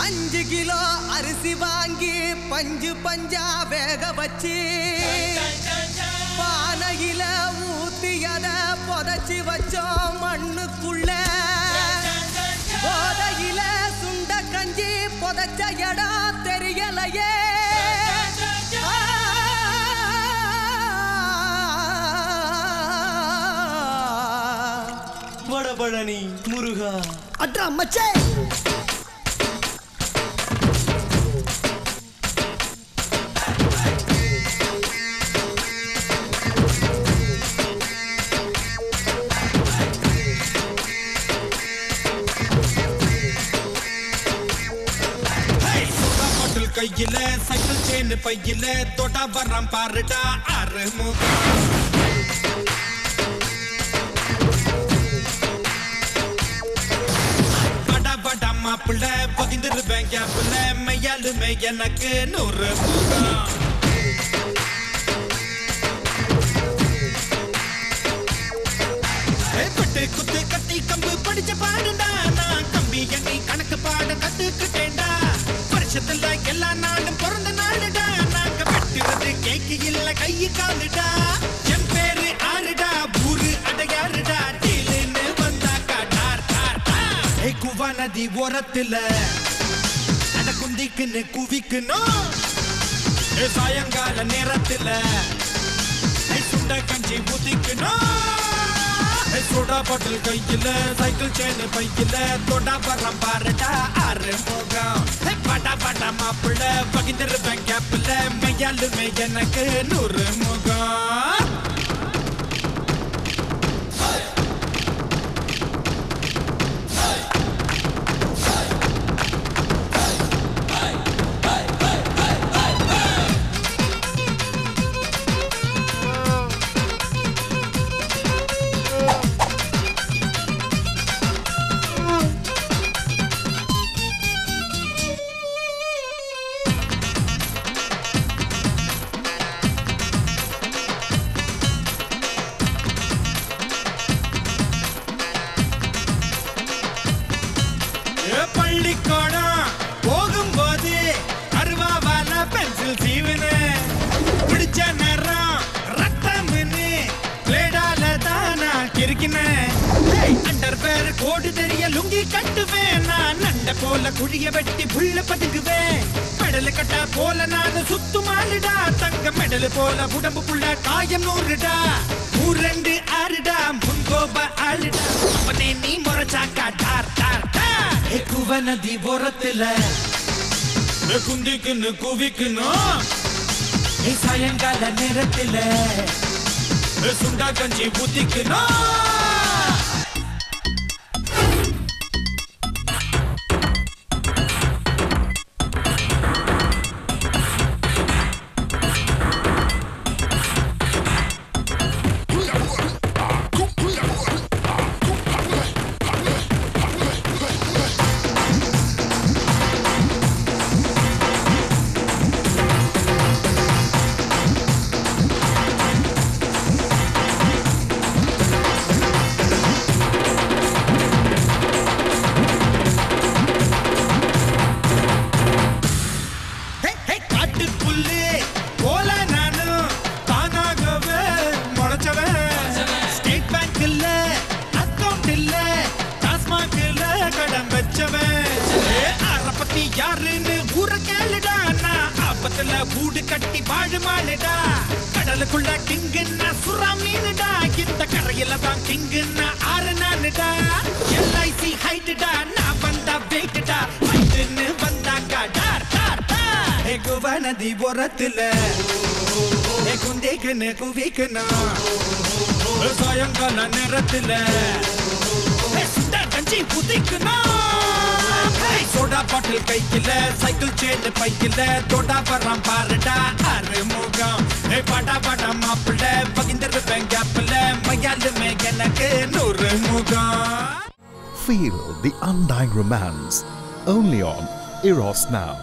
5 kilo அரிசி வாங்கி பஞ்சு பஞ்சா வேக வச்சு பானையில ஊத்தியத புதைச்சி வச்சோம் மண்ணுக்குள்ள போதையில சுண்ட கஞ்சி புதைச்ச இடம் தெரியலையே வடபழனி முருகா அட்ரா மச்சே கையில சைக்கிள் செயின் பையில தொட்டா வர்றான் பாருடா அறுமுகம் படா படா மாப்பிள்ள பதிந்திருவேன் கேப்புல மையாலுமே எனக்கு 100 முகம் பட்டு குத்து கத்தி கம்பு படிச்ச பாடுடா நான் கம்பி எண்ணி கணக்கு பாட கத்துக்கிட்டேன்டா வருஷத்துல எல்லா நாளும் பிறந்த நாளுடா நாங்க வெட்டுறது கேக்கு இல்ல கையு காலுடா என் பேரு ஆறுடா ஊரு அடையாறுடா டீலுன்னு வந்தாக்கா டார் டார் டார் குவா நதி ஓரத்துல அட குந்திக்குன்னு குவிக்கணும் சாயங்கால நேரத்துல சுண்ட கஞ்சி ஊத்திக்கணும் சோடா பாட்டில் கையில சைக்கிள் செயின் பையில தொண்டா வர்றான் பாருடா அறுமுகம் படா படா மாப்பிள்ள பகிர்ந்திருப்பேன் கேப்புல மையாலுமே எனக்கு 100 முகம் பள்ளிக்கூடம் போகும்போது அருவாவால பென்சில் சீவுன பிடிச்ச நேரம் ரத்தம்னு பிளேடால தான் நான் கிறுக்கினேன் அண்டர் பேர் கோடு தெரிய லுங்கி கட்டுவேன் நான் நண்ட போல குழிய வெட்டி புள்ள பதுங்குவேன் மெடல் கட்டா போல நான் சுத்துமாலுடா தங்க மெடல் போல உடம்புக்குள்ள காயம் 100டா 2 6டா முன்கோப ஆளுடா அப்பனே நீ முறைச்சாக்கா டார் டார் குவா நதி ஓரத்துல குந்திக்குன்னு குவிக்கணும் சாயங்கால நேரத்துல சுண்டா கஞ்சி ஊத்திக்கணும் யாருன்னு ஊர கேளுடா நான் ஆபத்துல கூடு கட்டி வாழுமாளுடா கடலுக்குள்ள கிங்குன்னா சுறா மீனுடா இந்த கரையில தான் கிங்குன்னா ஆறு நானுடா எல்ஐசி ஹைட்டுடா நான் வந்தா வெயிட்டுடா ஹைட்டுன்னு வந்தாக்கா டார் டார் டார் குவா நதி ஓரத்துல குந்திக்குன்னு குவிக்கணும் சாயங்கால நேரத்துல சுண்டா கஞ்சி ஊத்திக்கணும் சோடா பாட்டில் கையில சைக்கிள் செயின் பையில தொண்டா வர்றான் பாருடா அறுமுகம் படா படா மாப்பிள்ள பகிர்ந்திருப்பேன் கேப்புல மையாலுமே எனக்கு 100 முகம் Feel the undying romance only on Eros Now.